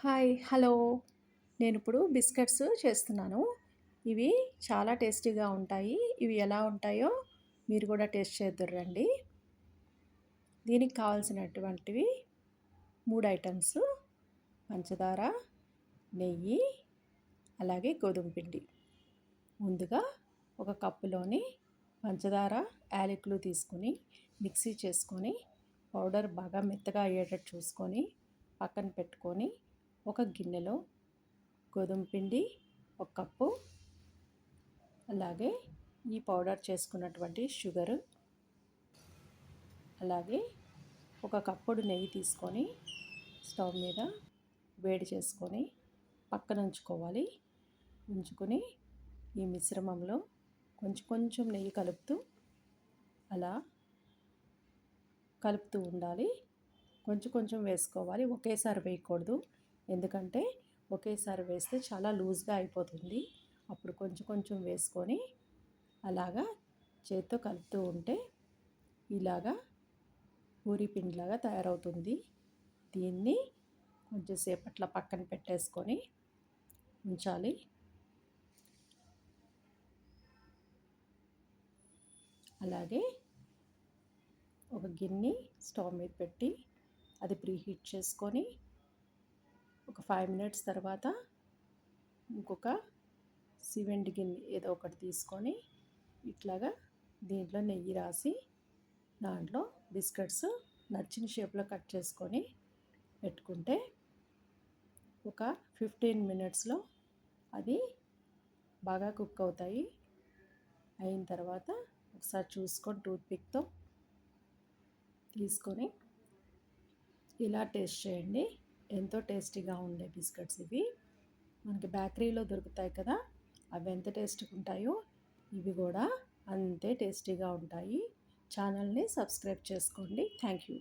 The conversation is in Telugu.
హాయ్! హలో! నేనిప్పుడు బిస్కెట్స్ చేస్తున్నాను. ఇవి చాలా టేస్టీగా ఉంటాయి. ఇవి ఎలా ఉంటాయో మీరు కూడా టేస్ట్ చేద్దురు రండి. దీనికి కావాల్సినటువంటివి 3 ఐటెమ్స్ పంచదార, నెయ్యి, అలాగే గోధుమ పిండి. ముందుగా ఒక కప్పులోని పంచదార, యాలకులు తీసుకొని మిక్సీ చేసుకొని పౌడర్ బాగా మెత్తగా అయ్యేటట్టు చూసుకొని పక్కన పెట్టుకొని ఒక గిన్నెలో గోధుమ పిండి ఒక కప్పు, అలాగే ఈ పౌడర్ చేసుకున్నటువంటి షుగరు, అలాగే ఒక కప్పుడు నెయ్యి తీసుకొని స్టవ్ మీద వేడి చేసుకొని పక్కన ఉంచుకోవాలి. ఉంచుకొని ఈ మిశ్రమంలో కొంచెం కొంచెం నెయ్యి కలుపుతూ అలా కలుపుతూ ఉండాలి. కొంచెం కొంచెం వేసుకోవాలి, ఒకేసారి వేయకూడదు. ఎందుకంటే ఒకేసారి వేస్తే చాలా లూజ్గా అయిపోతుంది. అప్పుడు కొంచెం కొంచెం వేసుకొని అలాగా చేత్తో కలుపుతూ ఉంటే ఇలాగా పూరీ పిండిలాగా తయారవుతుంది. దీన్ని కొంచెం సేపట్ల పక్కన పెట్టేసుకొని ఉంచాలి. అలాగే ఒక గిన్నె స్టవ్ మీద పెట్టి అది ప్రీహీట్ చేసుకొని ఒక 5 మినిట్స్ తర్వాత ఇంకొక సివెంట్ గిన్నె ఏదో ఒకటి తీసుకొని ఇట్లాగా దీంట్లో నెయ్యి రాసి దాంట్లో బిస్కెట్స్ నచ్చిన షేప్లో కట్ చేసుకొని పెట్టుకుంటే ఒక 15 మినిట్స్లో అది బాగా కుక్ అవుతాయి. అయిన తర్వాత ఒకసారి చూసుకొని టూత్పిక్తో తీసుకొని ఇలా టేస్ట్ చేయండి. ఎంతో టేస్టీగా ఉండే బిస్కెట్స్ ఇవి. మనకి బేకరీలో దొరుకుతాయి కదా, అవి ఎంత టేస్ట్గా ఉంటాయో ఇవి కూడా అంతే టేస్టీగా ఉంటాయి. ఛానల్ని సబ్స్క్రైబ్ చేసుకోండి. Thank you.